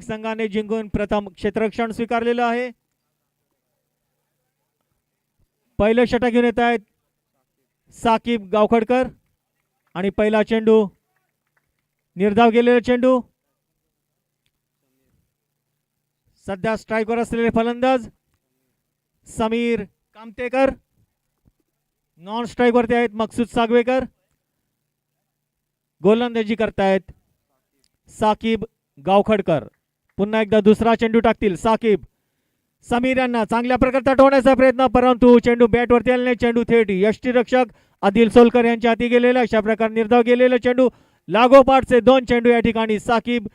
संघाने जिंकून प्रथम क्षेत्ररक्षण स्वीकारलेलं आहे. पहिलं षटक घेऊन येत आहेत साकीब गावखडकर आणि पहिला चेंडू निर्धाव गेलेला चेंडू. सध्या स्ट्राईकवर असलेले फलंदाज समीर कामतेकर. नॉन स्ट्राईक वरती आहेत मकसूद सागवेकर. गोलंदाजी करतायत साकीब गावखडकर. पुन्हा एकदा दुसरा चेंडू टाकतील साकीब. समीर यांना चांगल्या प्रकारे तटवण्याचा प्रयत्न, परंतु चेंडू बॅट वरती आला नाही. चेंडू थेट यष्टीरक्षक आदिल सोलकर यांच्या हाती गेलेला. अशा प्रकारे निर्धाव गेलेला चेंडू. लागोपाठचे दोन चेंडू या ठिकाणी साकीब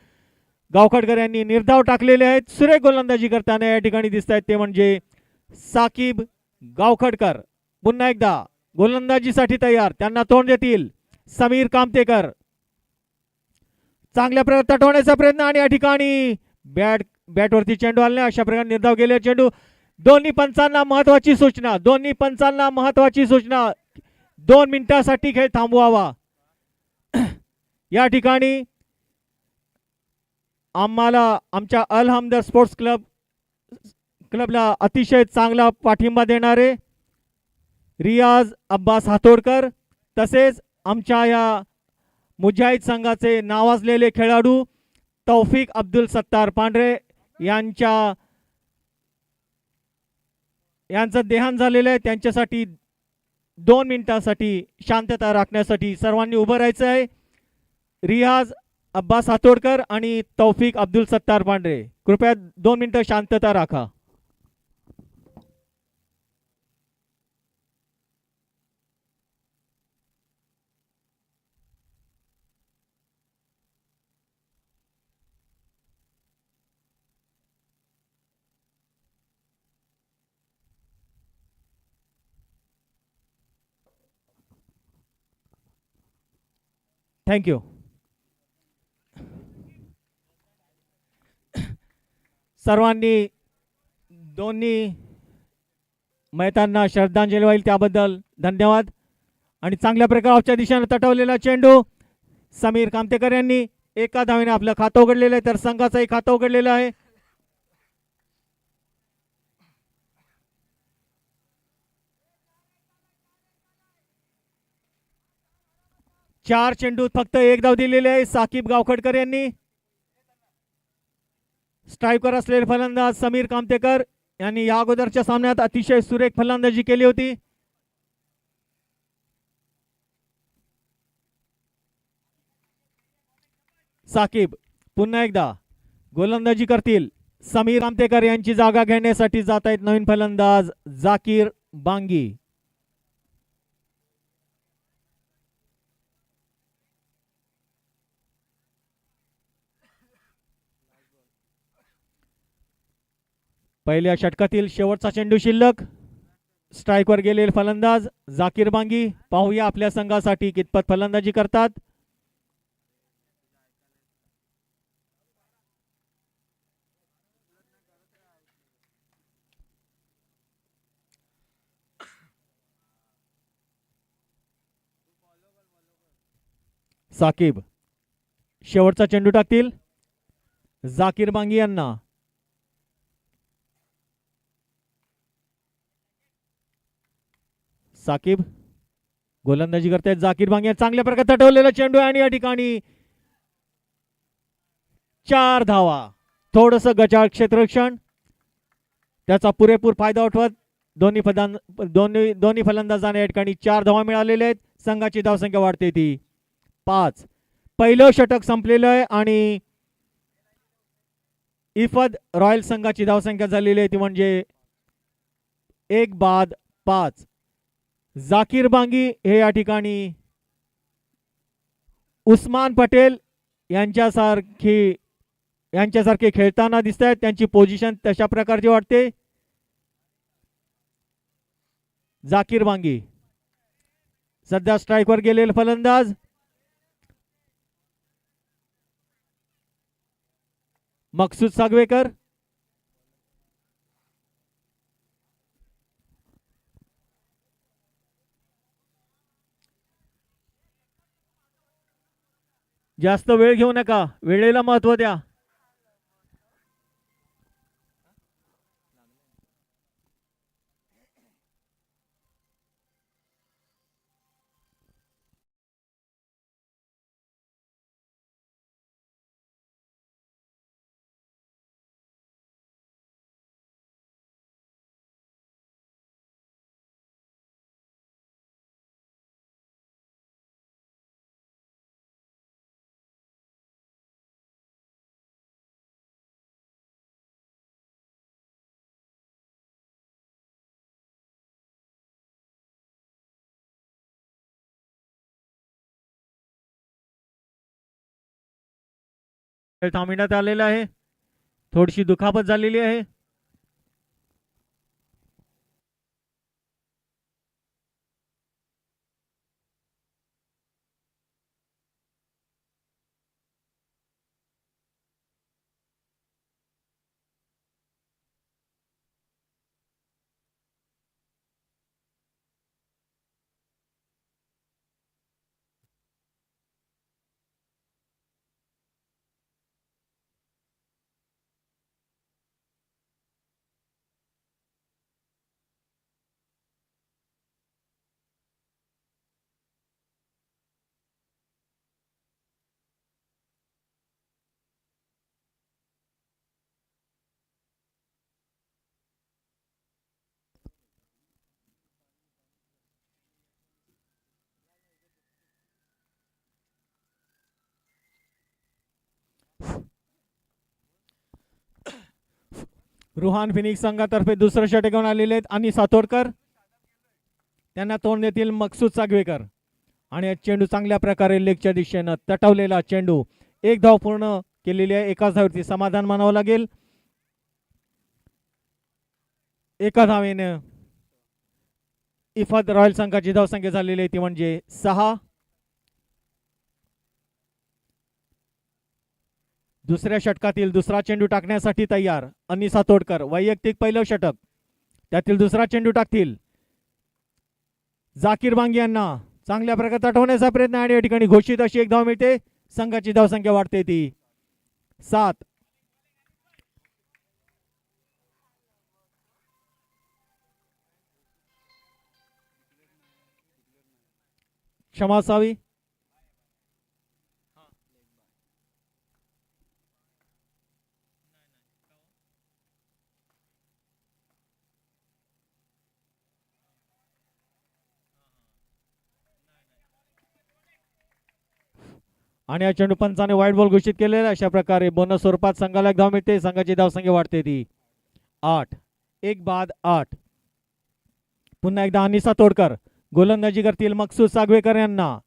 गावखडकर यांनी निर्धाव टाकलेले आहेत. सुरेख गोलंदाजी करताना या ठिकाणी दिसत आहेत ते म्हणजे साकीब गावखडकर. पुन्हा एकदा गोलंदाजीसाठी तयार, त्यांना तोंड देतील समीर कामतेकर. चांगल्या प्रकारे तटवण्याचा प्रयत्न आणि या ठिकाणी बॅटवरती चेंडू आला. अशा प्रकारे निर्धाव गेले चेंडू. दोन्ही पंचांना महत्वाची सूचना, 2 मिनिटांसाठी खेळ थांबवावा. या ठिकाणी आम्हाला आमच्या अल हमदर स्पोर्ट्स क्लबला अतिशय चांगला पाठिंबा देणारे रियाज अब्बास हातोडकर, तसेच आमच्या या मुजाहिद संघाचे नावाजलेले खेळाडू तौफिक अब्दुल सत्तार पांढरे यांचं देहांत झालेलं आहे. त्यांच्यासाठी 2 मिनिटांसाठी शांतता राखण्यासाठी सर्वांनी उभं राहायचं आहे. रियाज अब्बास हातोडकर आणि तौफिक अब्दुल सत्तार पांढरे, कृपया 2 मिनिटं शांतता राखा. थँक्यू. सर्वांनी दोन्ही मैदानांना श्रद्धांजली वाहिली त्याबद्दल धन्यवाद. आणि चांगल्या प्रकारे ऑफच्या दिशेने तटवलेला चेंडू समीर कामतेकर यांनी एका धावेने आपलं खातं उघडलेलं आहे, तर संघाचंही खातं उघडलेलं आहे. चार चेंडूत फक्त 1 धाव दिलेली आहे साकीब गावखडकर यांनी. स्ट्राईकवर असलेले फलंदाज समीर कामतेकर यांनी या अगोदरच्या सामन्यात अतिशय सुरेख फलंदाजी केली होती. साकीब पुन्हा एकदा गोलंदाजी करतील. समीर कामतेकर यांची जागा घेण्यासाठी जात आहेत नवीन फलंदाज जाकीर बांगी. पहिल्या षटकातील शेवटचा चेंडू शिल्लक. स्ट्राईकवर गेलेले फलंदाज जाकीर बांगी. पाहूया आपल्या संघासाठी कितपत फलंदाजी करतात. साकीब शेवटचा चेंडू टाकतील जाकीर बांगी यांना. साकीब गोलंदाजी करतायत. जाकीर बांगी चांगल्या प्रकारे तटवलेला चेंडू आणि या ठिकाणी 4 धावा. थोडस गचाळ क्षेत्ररक्षण, त्याचा पुरेपूर फायदा उठवत दोन्ही फलंदाजांना या ठिकाणी 4 धावा मिळालेल्या आहेत. संघाची धावसंख्या वाढते ती 5. पहिलं षटक संपलेलं आहे आणि इफद रॉयल संघाची धावसंख्या झालेली आहे ती म्हणजे 1 बाद 5. जाकीर बांगी हे या ठिकाणी उस्मान पटेल यांच्यासारखे खेळताना दिसत आहेत. त्यांची पोझिशन तशा प्रकारची वाटते. जाकीर बांगी सध्या स्ट्राईकवर गेलेले फलंदाज मकसूद सागवेकर. जास्त वेळ घेऊ नका, वेळेला महत्व द्या. खेळ थांबविण्यात आलेला आहे. थोडीशी दुखापत झालेली आहे. रुहान फिनिक्स संघातर्फे दुसरं षटक घेऊन आलेले आहेत आणि सातोडकर. त्यांना तोंड देतील मकसूद सागवेकर. आणि चेंडू चांगल्या प्रकारे लेगच्या दिशेनं तटवलेला चेंडू. एक धाव पूर्ण केलेली आहे. एकाच धावती समाधान मानावं लागेल. एका धावेने इफाद रॉयल संघाची धावसंख्या झालेली आहे ती म्हणजे 6. दुसऱ्या षटकातील दुसरा चेंडू टाकण्यासाठी तयार अन्नी सातोडकर. वैयक्तिक पहिलं षटक, त्यातील दुसरा चेंडू टाकतील. जाकीर बांगी यांना चांगल्या प्रकारे तटवण्याचा प्रयत्न आणि या ठिकाणी घोषित अशी एक धाव मिळते. संघाची धावसंख्या वाढते ती 7. क्षमा असावी. आणि या चेंडू पंचाने वाईट बॉल घोषित केलेला. अशा प्रकारे बोनस स्वरूपात संघाला एक धाव मिळते. संघाची धावसंख्या वाढते ती 8. 1 बाद 8. पुन्हा एकदा अन्नी सातोडकर गोलंदाजी करतील मकसूद सागवेकर यांना.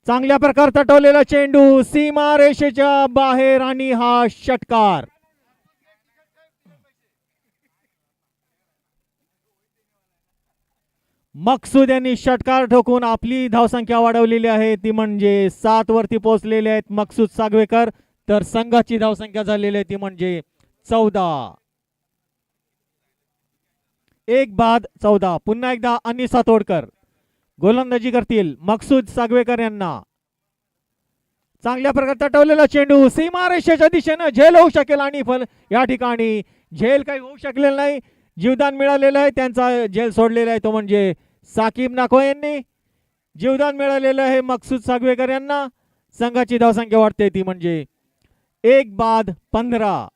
चांगल्या प्रकारे तटवलेला चेंडू सीमा रेषेच्या बाहेर आणि हा षटकार. मकसूद यांनी षटकार ठोकून आपली धावसंख्या वाढवलेली आहे ती म्हणजे 7 वरती पोहोचलेले आहेत मकसूद सागवेकर. तर संघाची धावसंख्या झालेली आहे ती म्हणजे 14. 1 बाद 14. पुन्हा एकदा अन्नी सातोडकर गोलंदाजी करतील मकसूद सागवेकर यांना. चांगल्या प्रकारे तटवलेला चेंडू सीमारेषेच्या दिशेनं झेल होऊ शकेल आणि या ठिकाणी झेल काही होऊ शकलेलं नाही. जीवदान मिळालेलं आहे. त्यांचा झेल सोडलेला आहे तो म्हणजे साकीब नाको यांनी. जीवदान मिळालेलं आहे मकसूद सागवेकर यांना. संघाची धावसंख्या वाढते ती म्हणजे 1 बाद 15.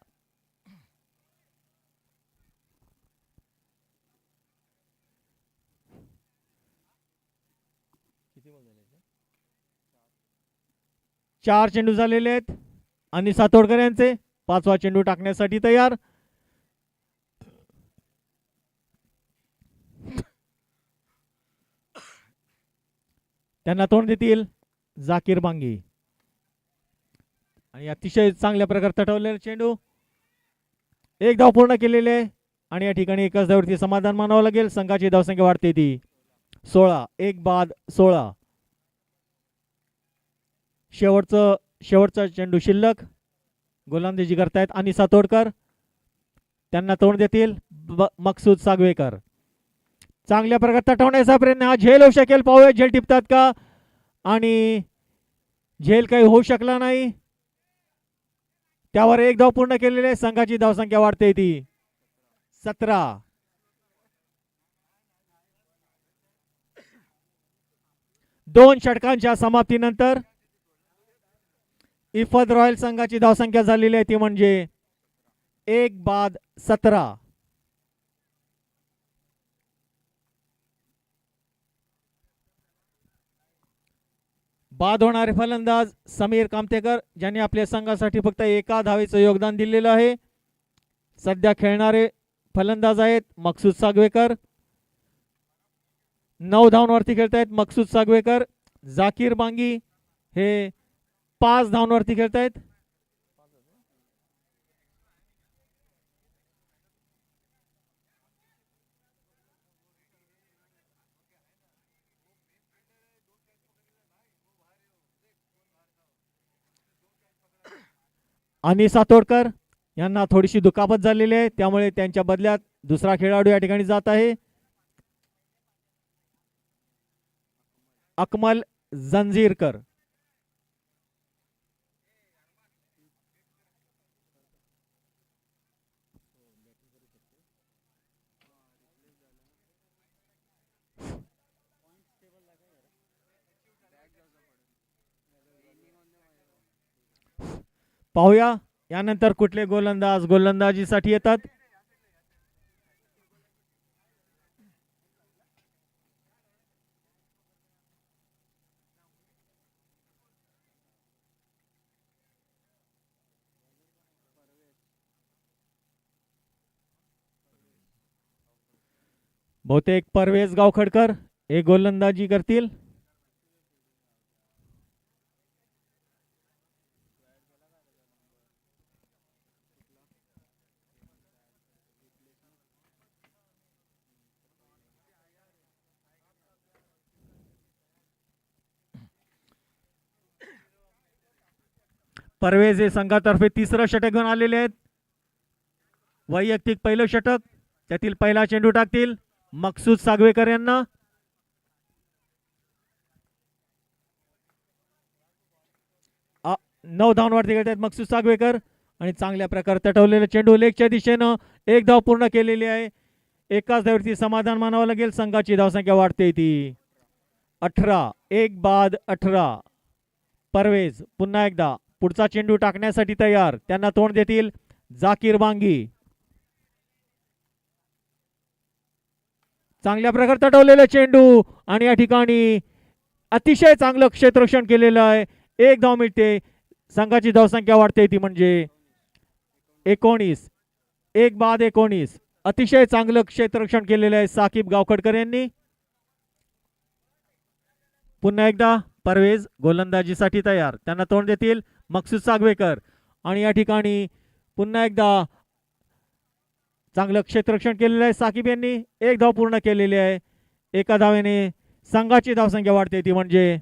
चार चेंडू झालेले आहेत आणि सातोडकर यांचे. 5वा चेंडू टाकण्यासाठी तयार. त्यांना तोंड देतील जाकीर बांगी. आणि अतिशय चांगल्या प्रकारे तटवलेला चेंडू. एक धाव पूर्ण केलेले आहे आणि या ठिकाणी एकाच धाववरती समाधान मानावं लागेल. संघाची धावसंख्या वाढते ती 16. 1 बाद 16. शेवटचा चेंडू शिल्लक. गोलंदाजी करतायत आणि सातोडकर. त्यांना तोंड देतील मकसूद सागवेकर. चांगल्या प्रकारे तटवण्याचा प्रयत्न. हा झेल होऊ शकेल. पाहूया झेल टिपतात का. आणि झेल काही होऊ शकला नाही. त्यावर एक धाव पूर्ण केलेले. संघाची धावसंख्या वाढते ती 17. दोन षटकांच्या समाप्तीनंतर इफद रॉयल संघाची धावसंख्या झालेली आहे ती म्हणजे 1 बाद 17. बाद होणारे फलंदाज समीर कामतेकर ज्यांनी आपल्या संघासाठी फक्त एका धावेचं योगदान दिलेलं आहे. सध्या खेळणारे फलंदाज आहेत मकसूद सागवेकर. 9 धावांवरती खेळतायत मकसूद सागवेकर. जाकीर बांगी हे 5 धावांवरती खेळतायत. अनिसा तोडकर यांना थोडीशी दुखापत झालेली आहे, त्यामुळे त्यांच्या बदल्यात दुसरा खेळाडू या ठिकाणी जात आहे. अकमल जंजीरकर. पाहूया यानंतर कुठले गोलंदाज गोलंदाजीसाठी येतात. बहुतेक परवेज गावखडकर हे गोलंदाजी करतील. परवेज हे संघातर्फे तिसरं षटक घेऊन आलेले आहेत. वैयक्तिक पहिलं षटक, त्यातील पहिला चेंडू टाकतील मकसूद सागवेकर यांना. नऊ धावांवरती खेळत आहेत मकसूद सागवेकर आणि चांगल्या प्रकारे तटवलेला चेंडू लेगच्या दिशेनं एक धाव पूर्ण केलेली आहे. एकाच धाववरती समाधान मानावं लागेल. संघाची धावसंख्या वाढते ती 18. एक बाद 18. परवेज पुन्हा एकदा पुढचा चेंडू टाकण्यासाठी तयार. त्यांना तोंड देतील जाकीर बांगी. चांगल्या प्रकारे तटवलेला चेंडू आणि या ठिकाणी अतिशय चांगलं क्षेत्ररक्षण केलेलं आहे. एक धाव मिळते. संघाची धावसंख्या वाढते ती म्हणजे 19. एक बाद 19. अतिशय चांगलं क्षेत्ररक्षण केलेलं आहे साकीब गावखडकर यांनी. पुन्हा एकदा परवेज गोलंदाजीसाठी तयार. त्यांना तोंड देतील मकसूद सागवेकर आणि या ठिकाणी पुन्हा एकदा चांगलं क्षेत्ररक्षण केलेलं आहे साकीब यांनी. एक धाव पूर्ण केलेली आहे. एका धावेने संघाची धावसंख्या वाढते ती म्हणजे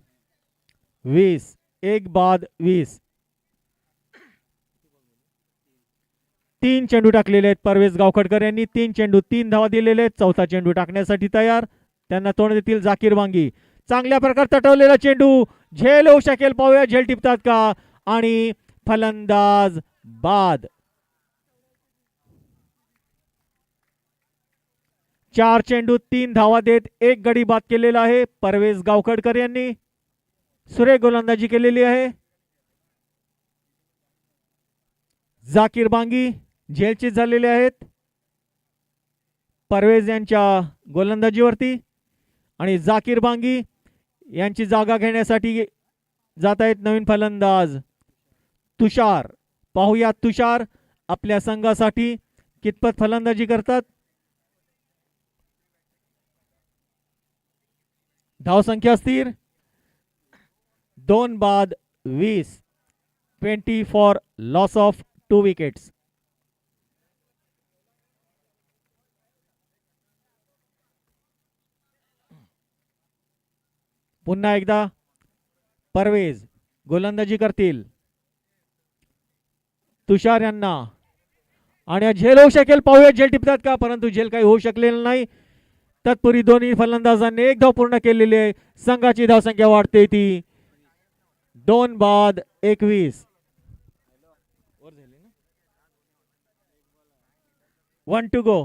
20. एक बाद 20. 3 चेंडू टाकलेले आहेत परवेज गावखडकर यांनी. 3 चेंडू 3 धावा दिलेले आहेत. चौथा चेंडू टाकण्यासाठी तयार. त्यांना तोंड देतील जाकीर वांगी. चांगल्या प्रकारे तटवलेला चेंडू झेल होऊ शकेल. पाहूया झेल टिपतात का आणि फलंदाज बाद. 4 चेंडू 3 धावा देत एक गडी बाद केलेला आहे परवेज गावखडकर यांनी. सुरेख गोलंदाजी केलेली आहे. जाकीर बांगी झेलचीत झालेले आहेत परवेज यांच्या गोलंदाजीवरती आणि जाकीर बांगी यांची जागा घेण्यासाठी जात आहेत नवीन फलंदाज तुषार. पाहूया तुषार आपल्या संघासाठी कितपत फलंदाजी करतात. धावसंख्या स्थिर 2 बाद 20. 20 फॉर लॉस ऑफ 2 विकेट्स. पुन्हा एकदा परवेज गोलंदाजी करतील तुषार यांना आणि झेल होऊ शकेल. पाहूया झेल टिपतात का, परंतु झेल काही होऊ शकलेलं नाही. तत्पूर्वी दोन्ही फलंदाजांनी एक धाव पूर्ण केलेली आहे. संघाची धावसंख्या वाढते ती 2 बाद 21. 1 to go.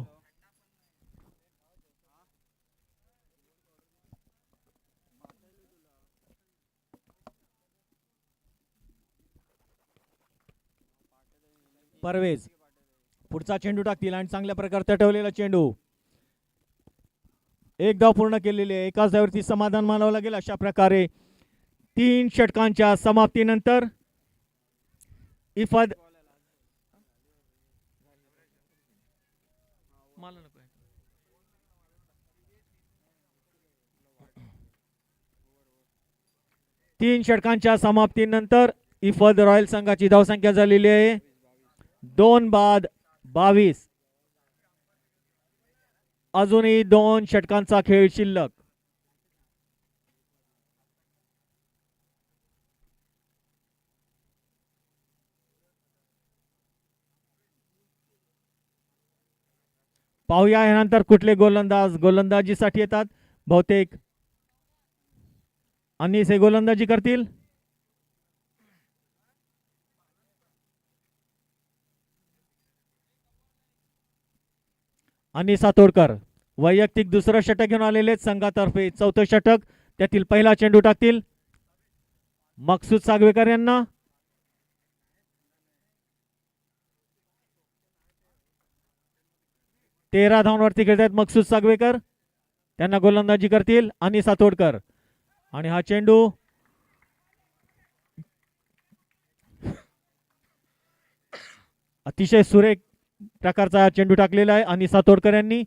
परवेज पुढचा चेंडू टाकतील आणि चांगल्या प्रकारे तटवलेला चेंडू. एक धाव पूर्ण केलेली आहे. एकाच धाववरती समाधान मानावं लागेल. अशा प्रकारे 3 षटकांच्या समाप्तीनंतर इफद तीन षटकांच्या समाप्तीनंतर इफद रॉयल संघाची धावसंख्या झालेली आहे 2 बाद 22. अजूनही 2 षटकांचा खेळ शिल्लक. पाहूया यानंतर कुठले गोलंदाज गोलंदाजीसाठी येतात. बहुतेक अनिस हे गोलंदाजी करतील. अनिस सातोडकर वैयक्तिक दुसरं षटक घेऊन आलेले संघातर्फे चौथं षटक. त्यातील पहिला चेंडू टाकतील मकसूद सागवेकर यांना. तेरा धावांवरती खेळतात मकसूद सागवेकर. त्यांना गोलंदाजी करतील अनिस सातोडकर. आणि हा चेंडू अतिशय सुरेख प्रकारचा चेंडू टाकलेला आहे अनिस सातोडकर यांनी.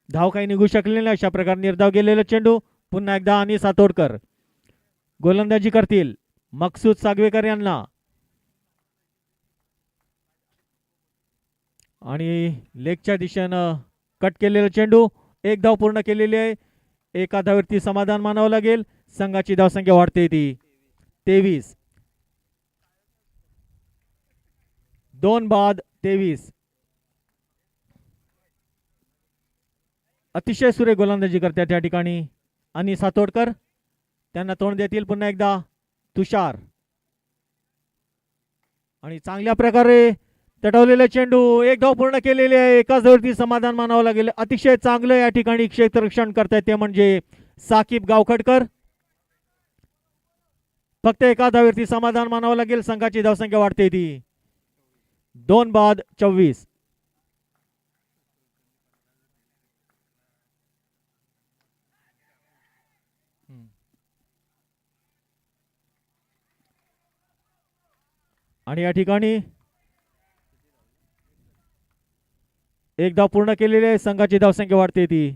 धाव काही निघू शकले नाही अशा प्रकारे निर्धाव गेलेला चेंडू. पुन्हा एकदा अनिस सातोडकर गोलंदाजी करतील मकसूद सागवेकर यांना. आणि लेगच्या दिशेनं कट केलेला चेंडू. एक धाव पूर्ण केलेली आहे. एका धावेवरती समाधान मानावं लागेल. संघाची धावसंख्या वाढते ती 23. 2 बाद 23. अतिशय सुरेख गोलंदाजी करतात त्या ठिकाणी अनिस सातोडकर. त्यांना तोंड देतील पुन्हा एकदा तुषार. आणि चांगल्या प्रकारे तटवलेले चेंडू. एक धाव पूर्ण केलेले आहे. एकाच धावेवरती समाधान मानावं लागेल. अतिशय चांगलं या ठिकाणी क्षेत्ररक्षण करतायत ते म्हणजे साकीब गावखडकर. फक्त एका धावेवरती समाधान मानावं लागेल. संघाची धावसंख्या वाढते ती 2 बाद 24. आणि या ठिकाणी एक धाव पूर्ण केलेली आहे. संघाची धावसंख्या वाढते ती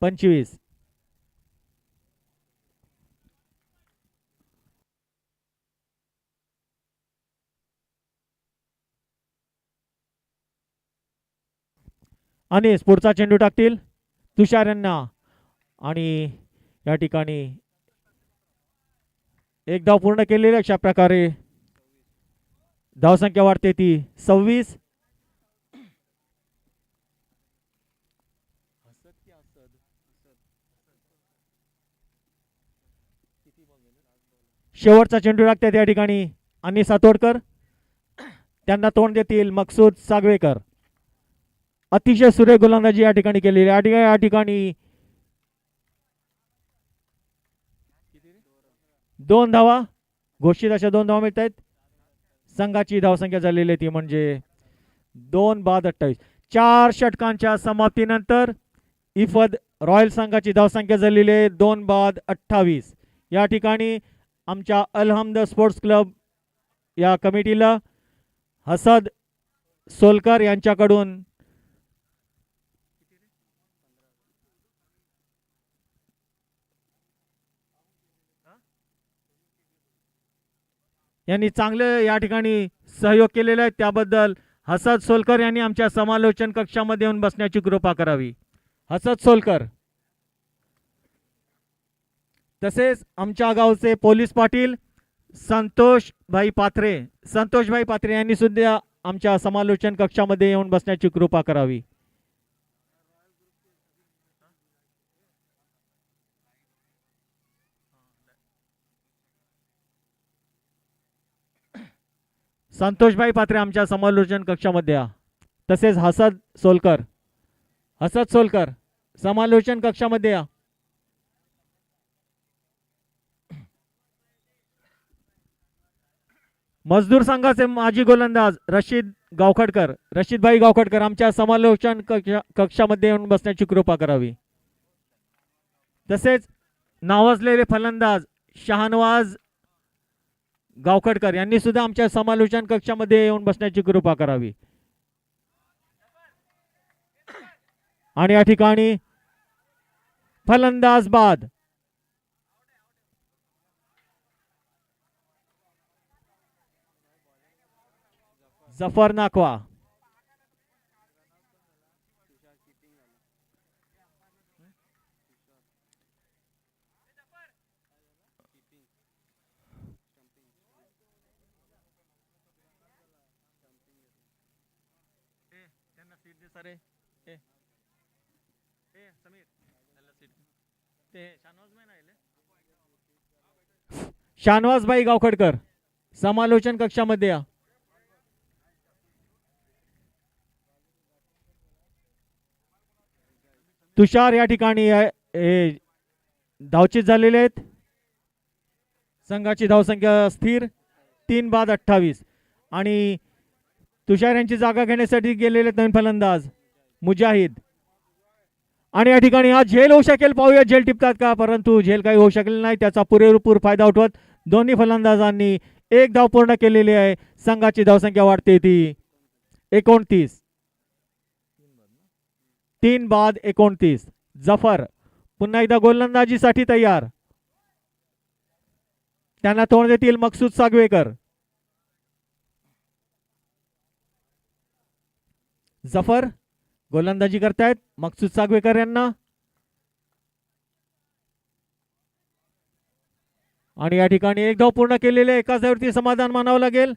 25. आणि पुढचा चेंडू टाकतील तुषार यांना. आणि या ठिकाणी एक धाव पूर्ण केलेली अशा प्रकारे धावसंख्या वाढते ती 26. शेवटचा चेंडू टाकतात या ठिकाणी अनिस सातोडकर. त्यांना तोंड देतील मकसूद सागवेकर. अतिशय सुरेख गोलंदाजी या ठिकाणी केलेली. या ठिकाणी 2 धावा घोषित अशा 2 धावा मिळत आहेत. संघाची धावसंख्या झालेली ती म्हणजे 2 बाद 28. 4 षटकांच्या समाप्तीनंतर इफद रॉयल संघाची धावसंख्या झालेली आहे 2 बाद 28. या ठिकाणी आमच्या अलहमद स्पोर्ट्स क्लब या कमिटीला हसद सोलकर यांच्याकडून यांनी चांगले या ठिकाणी सहयोग केलेला आहे. त्याबद्दल हसद सोलकर यांनी आमच्या समालोचन कक्षामध्ये येऊन बसण्याची कृपा करावी. हसद सोलकर. तसेच आमच्या गावचे पोलीस पाटील संतोषभाई पात्रे यांनी सुद्धा आमच्या समालोचन कक्षामध्ये येऊन बसण्याची कृपा करावी. संतोषभाई पात्रे आमच्या समालोचन कक्षामध्ये या. तसेच हसद सोलकर समालोचन कक्षामध्ये या. मजदूर संघाचे माजी गोलंदाज रशीदभाई गावखडकर आमच्या समालोचन कक्षामध्ये येऊन बसण्याची कृपा करावी. तसेच नावाजलेले फलंदाज शहानवाज गावखडकर यांनी सुद्धा आमच्या समालोचन कक्षामध्ये येऊन बसण्याची कृपा करावी. आणि या ठिकाणी फलंदाज बाद जफर नाकवा. शानवाजबाई गावखडकर समालोचन कक्षामध्ये या. तुषार या ठिकाणी धावचित झालेले आहेत. संघाची धावसंख्या स्थिर 3 बाद 28 आणि तुषार यांची जागा घेण्यासाठी गेलेले नवीन फलंदाज मुजाहिद. आणि या ठिकाणी हा झेल होऊ शकेल, पाहूया झेल टिपतात का, परंतु झेल काही होऊ शकले नाही. त्याचा पुरेपूर फायदा उठवत दोन्ही फलंदाजांनी एक धाव पूर्ण केलेली आहे. संघाची धावसंख्या वाढते ती 29. 3 बाद 29. जफर पुन्हा एकदा गोलंदाजीसाठी तयार. त्यांना तोंड देतील मकसूद सागवेकर. जफर गोलंदाजी करतायत मकसूद सागवेकर यांना. आणि या ठिकाणी एक धाव पूर्ण केलेले, एकाच धाववरती समाधान मानावं लागेल.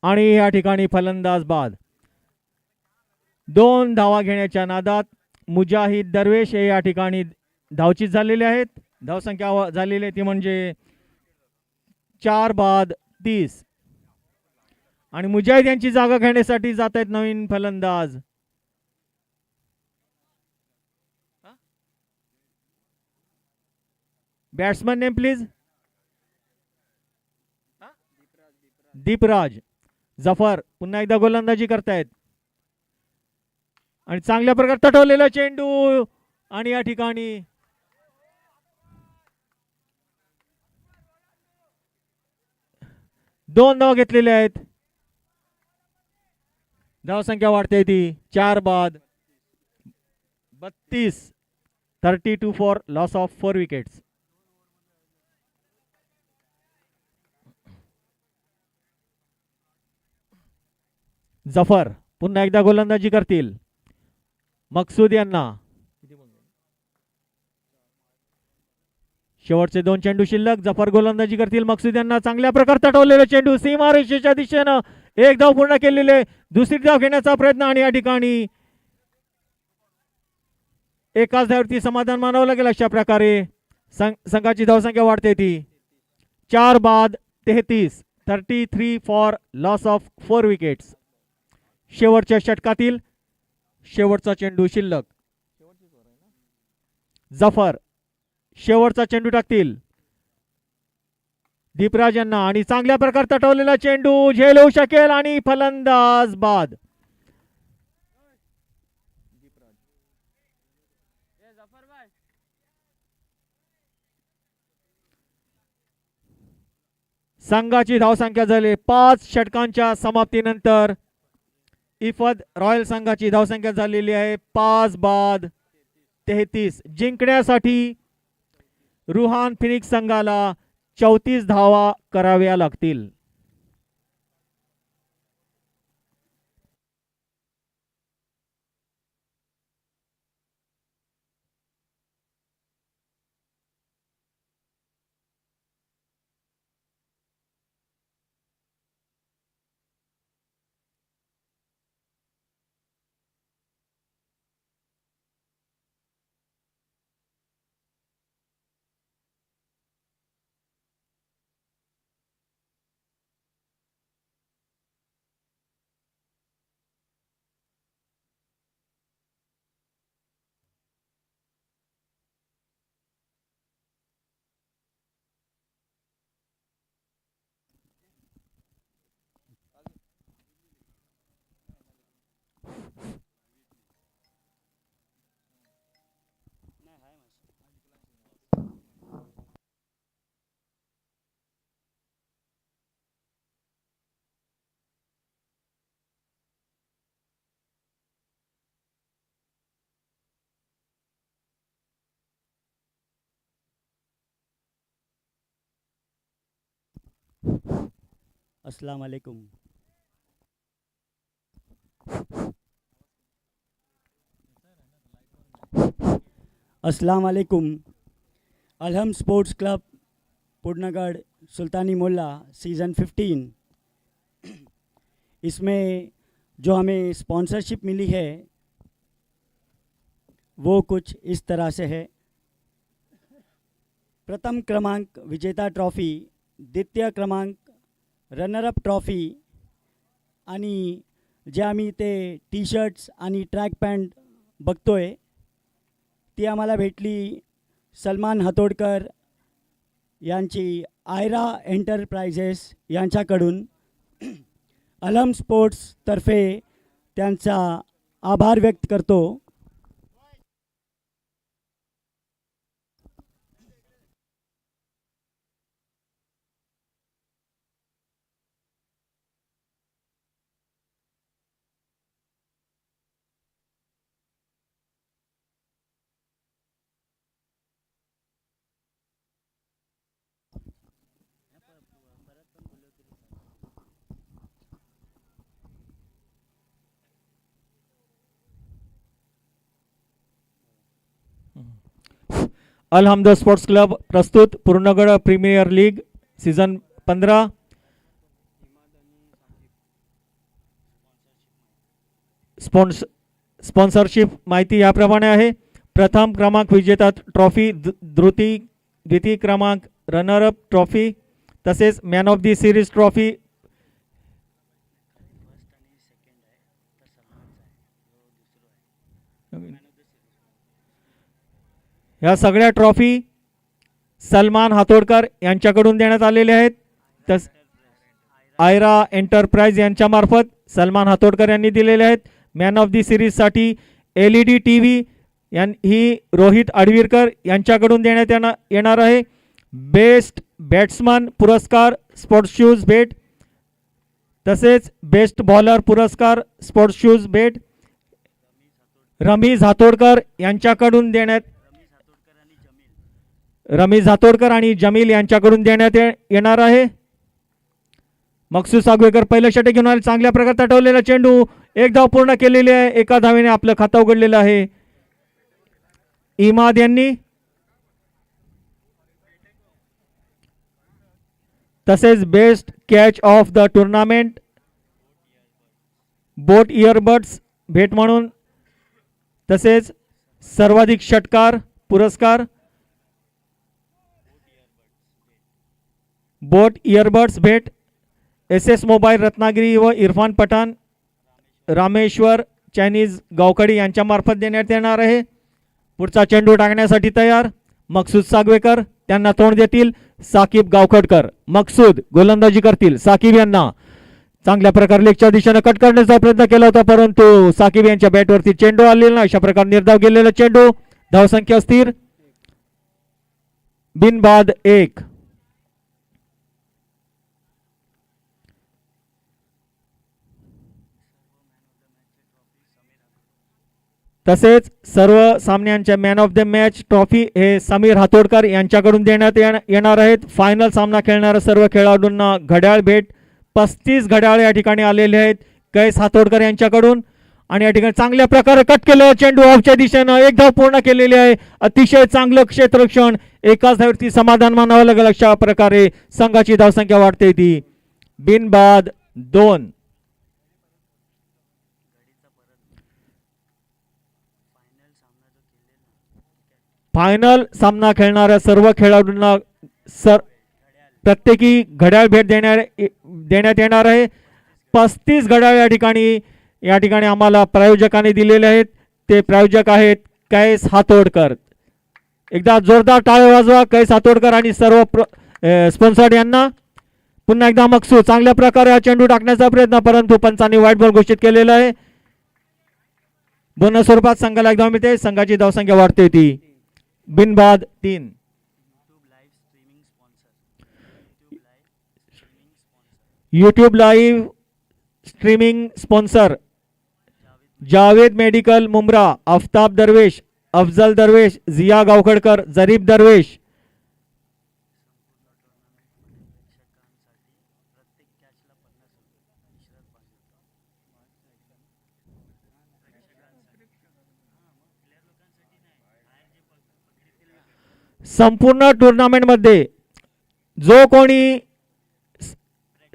आणि या ठिकाणी फलंदाज बाद. 2 धावा घेण्याच्या नादात मुजाहिद दरवेश हे या ठिकाणी धावचीत झालेले आहेत. धावसंख्या झालेली आहे ती म्हणजे 4 बाद 30. आणि मुजाहिद यांची जागा घेण्यासाठी जात आहेत नवीन फलंदाज. Batsman name please. Deepraj. Zafar पुन्हा एकदा गोलंदाजी करतायत आणि चांगल्या प्रकारे तटवलेला चेंडू. आणि या ठिकाणी दोन धावा घेतलेले आहेत. धावसंख्या वाढते ती 4 बाद 32. 32 for loss of 4 wickets. Zafar पुन्हा एकदा गोलंदाजी करतील मकसूद यांना. शेवटचे 2 चेंडू शिल्लक. जफर गोलंदाजी करतील मकसूद यांना. चांगल्या प्रकारे तटवलेला चेंडू सीमारेषेच्या दिशेनं एक धाव पूर्ण केलेले. दुसरी धाव घेण्याचा प्रयत्न आणि या ठिकाणी एकाच धाववरती समाधान मानावं लागेल. अशा प्रकारे संघाची धावसंख्या वाढते ती 4 बाद 33. 33 फॉर लॉस ऑफ 4 विकेट्स. शेवटच्या षटकातील शेवटचा चेंडू शिल्लक. जफर शेवटचा चेंडू टाकतील दीपराज यांना. आणि चांगल्या प्रकारे तटवलेला चेंडू झेल होऊ शकेल आणि फलंदाज बाद. संघाची धावसंख्या झाली 5 षटकांच्या समाप्तीनंतर इफद रॉयल संघाची धावसंख्या झालेली आहे 5 बाद 33. जिंकण्यासाठी रुहान फिनिक्स संघाला 34 धावा कराव्या लागतील. अस्सलाम वालेकुम. अस्सलाम वालेकुम. अलहम स्पोर्ट्स क्लब पुडनगढ़ सुल्तानी मोल्ला सीज़न 15। इसमें जो हमें स्पॉन्सरशिप मिली है वो कुछ इस तरह से है। प्रथम क्रमांक विजेता ट्रॉफी, द्वितीय क्रमांक रनरअप ट्रॉफी आणि जे आम्ही ते टी शर्ट्स आणि ट्रॅक पॅन्ट बघतोय ती आम्हाला भेटली सलमान हातोडकर यांची आयरा एंटरप्राइजेस यांच्याकडून। अलम स्पोर्ट्सतर्फे त्यांचा आभार व्यक्त करतो। अल हमद स्पोर्ट्स क्लब प्रस्तुत Purnagad premier league season 15। Sponsorship माहिती याप्रमाणे आहे। प्रथम क्रमांक विजेता ट्रॉफी, द्वितीय क्रमांक रनरअप ट्रॉफी, तसेच man of the series trophy. या सगळ्या ट्रॉफी सलमान हातोडकर यांच्याकडून देण्यात आलेले आहेत। तस आयरा एंटरप्राइज यांच्या मार्फत सलमान हातोडकर यांनी दिलेले आहेत। मॅन ऑफ दी सिरीज साठी LED TV ही रोहित आडवीरकर यांच्याकडून देण्यात येणार आहे। बेस्ट बॅट्समन पुरस्कार स्पोर्ट्स शूज भेट, तसेच बेस्ट बॉलर पुरस्कार स्पोर्ट्स शूज भेट रमीज हातोडकर यांच्याकडून देण्यात रमीज हातोडकर आणि जमील यांच्याकडून देण्यात येणार आहे। मकसूद सागवेकर पहिलं षटक घेऊन आले। चांगल्या प्रकारे तटवलेला चेंडू, एक धाव पूर्ण केलेली आहे। एका धावेने आपलं खातं उघडलेलं आहे इमाद यांनी। तसेच best catch of the tournament boat earbuds भेट म्हणून, तसेच सर्वाधिक षटकार पुरस्कार बोट इयरबड्स भेट SS मोबाईल रत्नागिरी व इरफान पठाण रामेश्वर चायनीज गावखडी यांच्या मार्फत देण्यात येणार आहे। पुढचा चेंडू टाकण्यासाठी तयार मकसूद सागवेकर, त्यांना तोंड देतील साकीब गावखडकर। मकसूद गोलंदाजी करतील। साकीब यांना चांगल्या प्रकारे लेगच्या दिशेने कट करण्याचा प्रयत्न केला होता, परंतु साकीब यांच्या बॅटवरती चेंडू आलेला नाही। अशा प्रकारे निर्धाव गेलेला चेंडू, धावसंख्या स्थिर, बिनबाद 1। तसेच सर्व सामन्यांच्या man of the match trophy हे समीर हातोडकर यांच्याकडून देण्यात येणार आहेत। फायनल सामना खेळणाऱ्या सर्व खेळाडूंना घड्याळ भेट 35 घड्याळ या ठिकाणी आलेले आहेत कैस हातोडकर यांच्याकडून। आणि या ठिकाणी चांगल्या प्रकारे कट केलेला चेंडू ऑफच्या दिशेनं एक धाव पूर्ण केलेली आहे। अतिशय चांगलं क्षेत्ररक्षण, एकाच धावेवरती समाधान मानावं लागेल। अशा प्रकारे संघाची धावसंख्या वाढते ती बिनबाद 2। फायनल सामना खेळणाऱ्या सर्व खेळाडूंना प्रत्येकी घड्याळ भेट देण्यात येणार आहे। 35 घड्याळ या ठिकाणी आम्हाला प्रायोजकांनी दिलेले आहेत। ते प्रायोजक आहेत कैस हातोडकर। एकदा जोरदार टाळ्या वाजवा कैस हातोडकर आणि सर्व स्पॉन्सर यांना। पुन्हा एकदा मकसूद चांगल्या प्रकारे हा चेंडू टाकण्याचा प्रयत्न, परंतु पंचांनी वाईट बॉल घोषित केलेला आहे। बोनस स्वरूपात संघाला एक धाव मिळते। संघाची धावसंख्या वाढते ती बिनबाद 3। YouTube live streaming sponsor Javed medical Mumbra, Aftab दरवेश, अफजल दरवेश, जिया गावखडकर, जरीफ दरवेश। संपूर्ण टुर्नामेंटमध्ये जो कोणी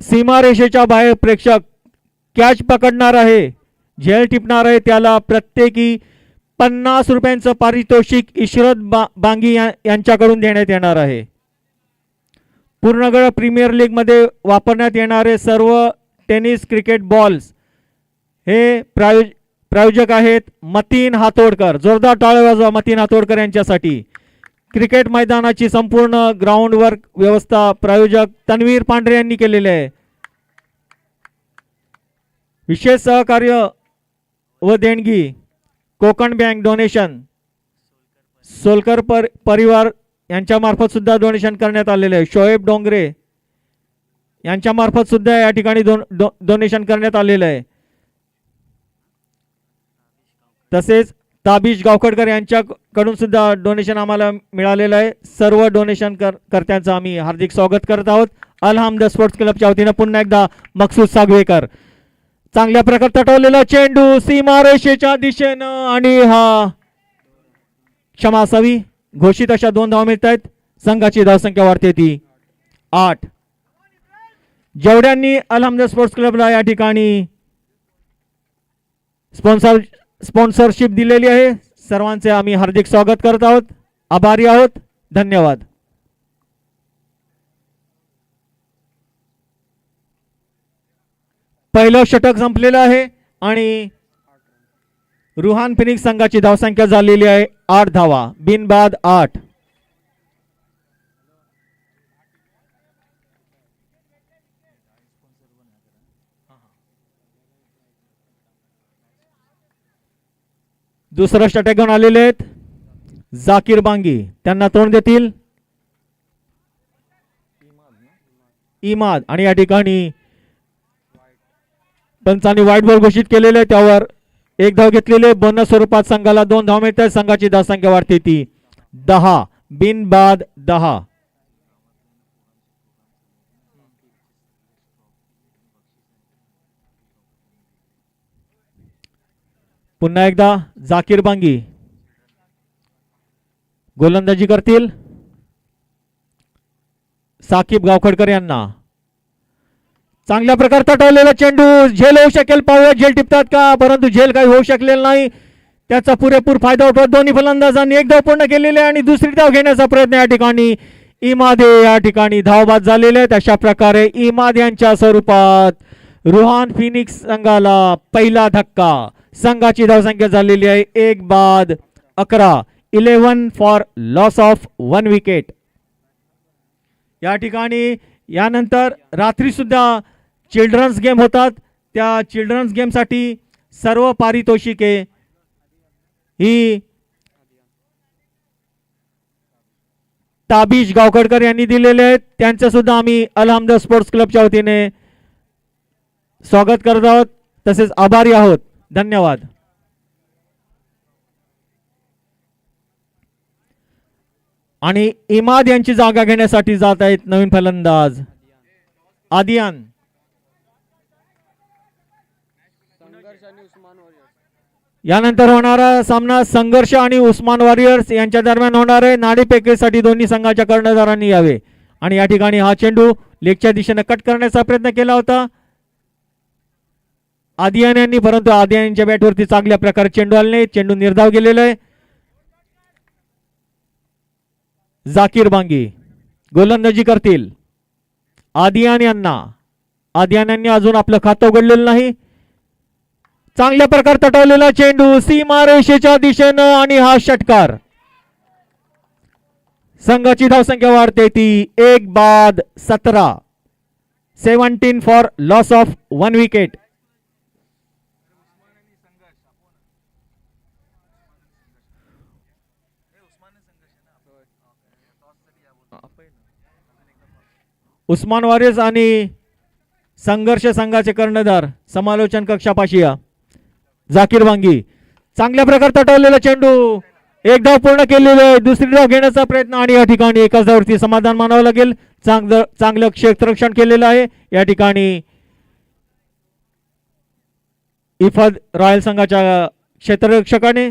सीमारेषेच्या बाहेर प्रेक्षक कॅच पकडणार आहे, झेल टिपणार आहे, त्याला प्रत्येकी 50 रुपयांचं पारितोषिक इशरत बांगी यांच्याकडून देण्यात येणार आहे. पूर्णगड प्रीमियर लीगमध्ये वापरण्यात येणारे सर्व टेनिस क्रिकेट बॉल्स हे प्रायोजक आहेत मतीन हातोडकर. जोरदार टाळ्या वाजवा मतीन हातोडकर यांच्यासाठी. क्रिकेट मैदानाची संपूर्ण ग्राउंड वर्क व्यवस्था प्रायोजक तन्वीर पांढरे यांनी केलेले आहे. विशेष सहकार्य व देणगी कोकण बँक डोनेशन, सोलकर परिवार यांच्या मार्फत सुद्धा डोनेशन करण्यात आलेले आहे. शोएब डोंगरे यांच्या मार्फत सुद्धा या ठिकाणी डोनेशन करण्यात आलेलं आहे. तसेच ताबिश गावखडकर यांच्याकडून सुद्धा डोनेशन आम्हाला मिळालेलं आहे. सर्व डोनेशन कर्त्यांचं आम्ही हार्दिक स्वागत करत आहोत. अलहमद स्पोर्ट्स क्लबच्या वतीनं पुन्हा एकदा मकसूद सागवेकर. चांगल्या प्रकारे तटवलेला चेंडू सीमारेषेच्या दिशेनं आणि हा क्षमा असावी, घोषित अशा 2 धावा मिळत आहेत. संघाची धावसंख्या वाढते ती 8. जेवढ्यांनी अलहमद स्पोर्ट्स क्लबला या ठिकाणी स्पॉन्सरशिप दिलेली आहे सर्वांचे आम्ही हार्दिक स्वागत करत आहोत, आभारी आहोत. धन्यवाद. पहिलं षटक संपलेलं आहे आणि रुहान फिनिक्स संघाची धावसंख्या झालेली आहे 8 धावा, बिनबाद 8. दुसरं षटक घेऊन आलेले आहेत जाकीर बांगी, त्यांना तोंड देतील इमाद. आणि या ठिकाणी पंचांनी व्हाईट बॉल घोषित केलेले आहे, त्यावर 1 धाव घेतलेले. बोनस स्वरूपात संघाला 2 धाव मिळतात. संघाची धावसंख्या वाढते ती 10, बिनबाद 10. पुन्हा एकदा जाकीर बांगी गोलंदाजी करतील. साकीब गावखडकर यांना चांगल्या प्रकारे तटवलेला चेंडू, झेल होऊ शकेल, पाहूया झेल टिपतात का, परंतु झेल काही होऊ शकलेला नाही. त्याचा पुरेपूर फायदा उठवत दोन्ही फलंदाजांनी 1 धाव पूर्ण केलेली आहे आणि दुसरी धाव घेण्याचा प्रयत्न या ठिकाणी इमादे या ठिकाणी धावबाद झालेले आहेत. अशा प्रकारे इमाद यांच्या स्वरूपात रुहान फिनिक्स संघाला पहिला धक्का. संघाची धावसंख्या झालेली आहे 1/11, 11 फॉर लॉस ऑफ 1 विकेट. या ठिकाणी यानंतर रात्री सुद्धा चिल्ड्रन्स गेम होतात. त्या चिल्ड्रन्स गेमसाठी सर्व पारितोषिके ही ताबिश गावखडकर यांनी दिलेले आहेत. त्यांचं सुद्धा आम्ही अलहमद स्पोर्ट्स क्लबच्या वतीने स्वागत करत आहोत, तसेच आभारी आहोत. धन्यवाद. आणि इमाद यांची जागा घेण्यासाठी जात आहेत नवीन फलंदाज आदियान. यानंतर होणारा सामना संघर्ष आणि उस्मान वॉरियर्स यांच्या दरम्यान होणार आहे. नाणेफेकीसाठी दोन्ही संघाच्या कर्णधारांनी यावे. आणि या ठिकाणी हा चेंडू लेगच्या दिशेने कट करण्याचा प्रयत्न केला होता आदियान यांनी, परंतु आदियान यांच्या बॅटवरती चांगल्या प्रकारे चेंडू आले नाही. चेंडू निर्धाव गेलेला आहे. जाकीर बांगी गोलंदाजी करतील आदियान यांना. आदियान यांनी अजून आपलं खातं उघडलेलं नाही. चांगल्या प्रकारे तटवलेला चेंडू सीमारेषेच्या दिशेनं आणि हा षटकार. संघाची धावसंख्या वाढते ती 1/17, 17 for loss of 1 wicket. Usman warriors आणि संघर्ष संघाचे कर्णधार समालोचन कक्षापाशी या. जाकीर बांगी चांगल्या प्रकारे तटवलेला चेंडू, 1 धाव पूर्ण केलेले, दुसरी धाव घेण्याचा प्रयत्न आणि या ठिकाणी एकाच धाववरती समाधान मानावं लागेल. चांगलं क्षेत्ररक्षण केलेलं आहे या ठिकाणी इफाद रॉयल संघाच्या क्षेत्ररक्षकाने.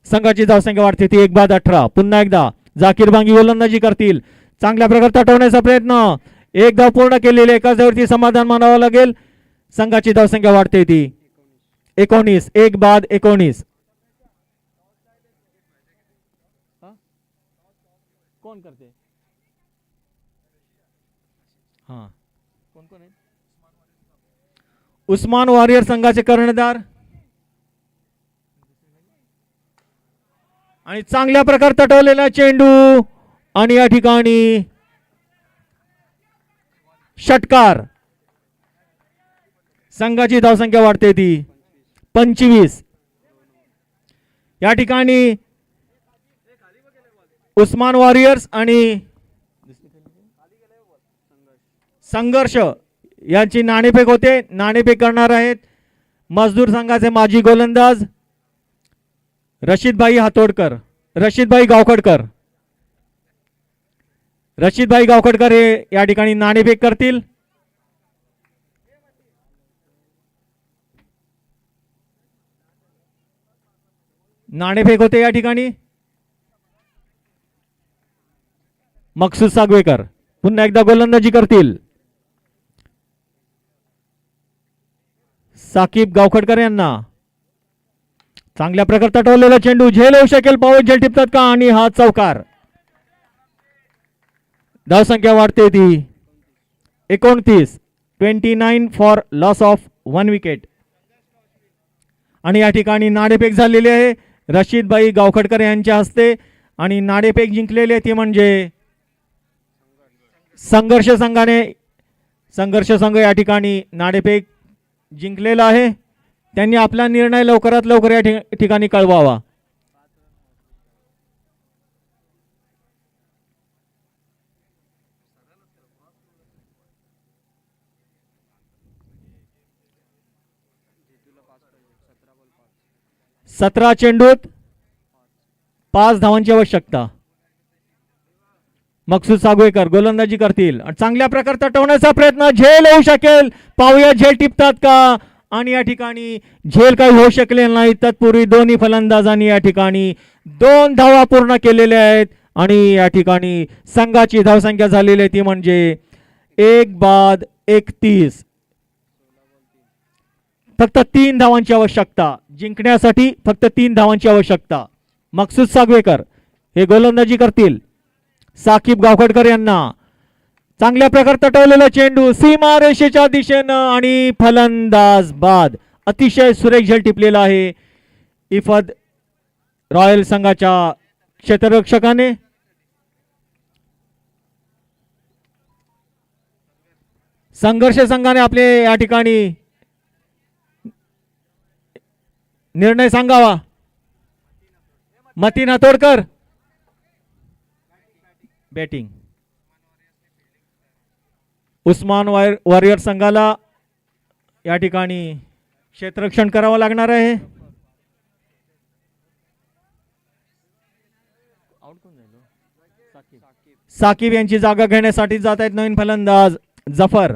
संघाची धावसंख्या वाढते ती 1/18. पुन्हा एकदा जाकीर बांगी गोलंदाजी करतील. चांगल्या प्रकारे तटवण्याचा प्रयत्न. एक धाव पूर्ण केलेली, एकाच धाववरती समाधान मानावं लागेल. संघाची धावसंख्या वाढते ती 19. एक बाद 19. कोण करते? हा, कोण कोण आहे? उस्मान वॉरियर संघाचे कर्णधार. आणि चांगल्या प्रकारे तटवलेला चेंडू आणि या ठिकाणी षटकार. संघाची धावसंख्या वाढते ती 25. या ठिकाणी उस्मान वॉरियर्स आणि संघर्ष यांची नाणेफेक होते. नाणेफेक करणार आहेत मजदूर संघाचे माजी गोलंदाज रशीदभाई गावखडकर. रशीदभाई गावखडकर हे या ठिकाणी नाणेफेक करतील. नाणेफेक होते या ठिकाणी. मकसूद सागवेकर पुन्हा एकदा गोलंदाजी करतील. साकीब गावखडकर यांना चांगल्या प्रकारे तटवलेला चेंडू झेल होऊ शकेल, पाऊस झेल टिपतात का, आणि हा चौकार. धावसंख्या वाढते ती 29. 29 फॉर लॉस ऑफ 1 विकेट. आणि या ठिकाणी नाणेफेक झालेली आहे रशीदभाई गावखडकर यांच्या हस्ते. आणि नाणेफेक जिंकलेली आहे ती म्हणजे संघर्ष संघाने. संघर्ष संघ या ठिकाणी नाणेफेक जिंकलेला आहे. त्यांनी आपला निर्णय लवकरात लवकर या ठिकाणी कळवावा. सतरा चेंडूत 5 धावांची आवश्यकता. मकसूद सागवेकर गोलंदाजी करतील. चांगल्या प्रकारे तटवण्याचा प्रयत्न, झेल होऊ शकेल, पाहूया झेल टिपतात का. आणि या ठिकाणी झेल काही होऊ शकले नाही. तत्पूर्वी दोन्ही फलंदाजांनी या ठिकाणी 2 धावा पूर्ण केलेल्या आहेत. आणि या ठिकाणी संघाची धावसंख्या झालेली आहे ती म्हणजे 1 बाद 31. फक्त 3 धावांची आवश्यकता. जिंकण्यासाठी फक्त 3 धावांची आवश्यकता. मकसूद सागवेकर हे गोलंदाजी करतील. साकीब गावखडकर यांना चांगल्या प्रकारे तटवलेला चेंडू सीमा रेषेच्या दिशेनं आणि फलंदाज बाद. अतिशय सुरेख झेल टिपलेला आहे इफद रॉयल संघाच्या क्षेत्ररक्षकाने. संघर्ष संघाने आपले या ठिकाणी निर्णय सांगावा. मतीन हातोडकर बॅटिंग. उस्मान वॉरियर संघाला या ठिकाणी क्षेत्ररक्षण करावं लागणार आहे. साकीब यांची जागा घेण्यासाठी जात आहेत नवीन फलंदाज जफर.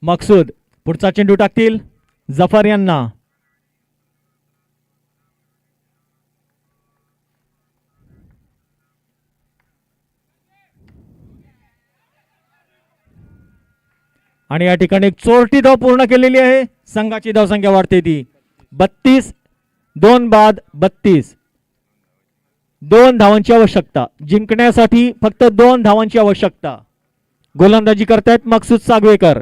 मकसूद पुढचा चेंडू टाकतील जफर यांना. आणि या ठिकाणी एक चोरटी धाव पूर्ण केलेली आहे. संघाची धावसंख्या वाढते ती 32. 2 बाद 32. 2 धावांची आवश्यकता. जिंकण्यासाठी फक्त 2 धावांची आवश्यकता. गोलंदाजी करतायत मकसूद सागवेकर.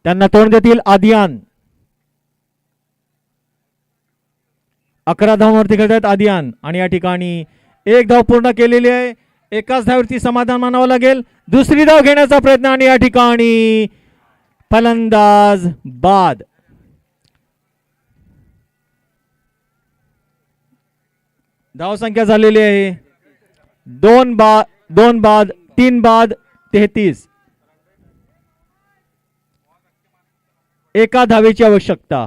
त्यांना तोंड देतील आदियान. 11 धावांवरती खेळतात आदियान. आणि या ठिकाणी 1 धाव पूर्ण केलेली आहे. एकाच धाववरती समाधान मानावं लागेल. दुसरी धाव घेण्याचा प्रयत्न आणि या ठिकाणी फलंदाज बाद. धावसंख्या झालेली आहे 2 बाद 3 बाद 33. एका धावेची आवश्यकता.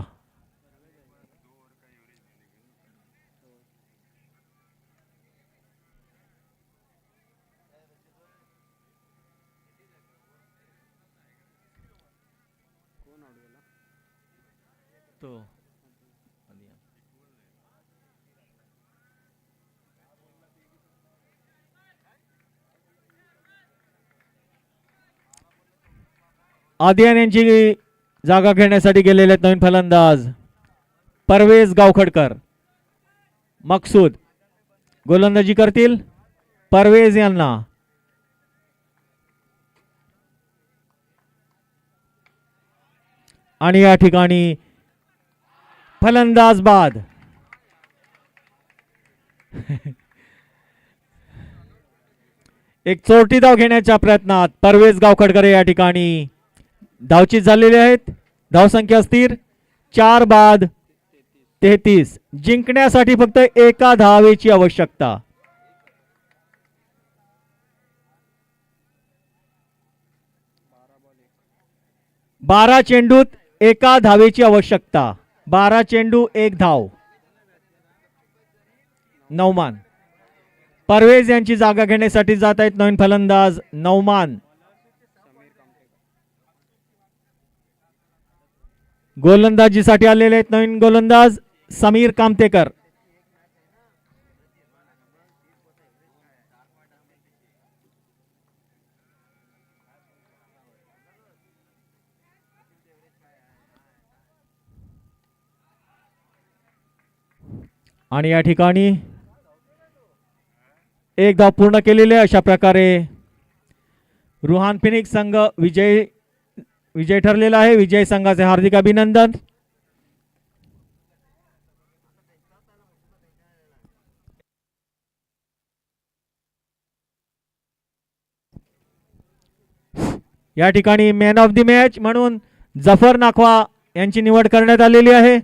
तो आदियान यांची जागा घेण्यासाठी गेलेले आहेत नवीन फलंदाज परवेज गावखडकर. मकसूद गोलंदाजी करतील परवेज यांना. आणि या ठिकाणी फलंदाज बाद. एक चोरटी धाव घेण्याच्या प्रयत्नात परवेज गावखडकर या ठिकाणी धावचीत झालेले आहेत. धावसंख्या स्थिर 4 बाद 33. जिंकण्यासाठी फक्त एका धावेची आवश्यकता. बारा चेंडूत एका धावेची आवश्यकता. 12 चेंडू 1 धाव. नौमान परवेज यांची जागा घेण्यासाठी जात आहेत नवीन फलंदाज नौमान. गोलंदाजीसाठी आलेले आहेत नवीन गोलंदाज समीर कामतेकर. आणि या ठिकाणी एक धाव पूर्ण केलेले. अशा प्रकारे रुहान फिनिक्स संघ विजय ठरलेला आहे. विजय संघाचे हार्दिक अभिनंदन. या ठिकाणी मॅन ऑफ द मॅच म्हणून जफर नाखवा यांची निवड करण्यात आलेली आहे.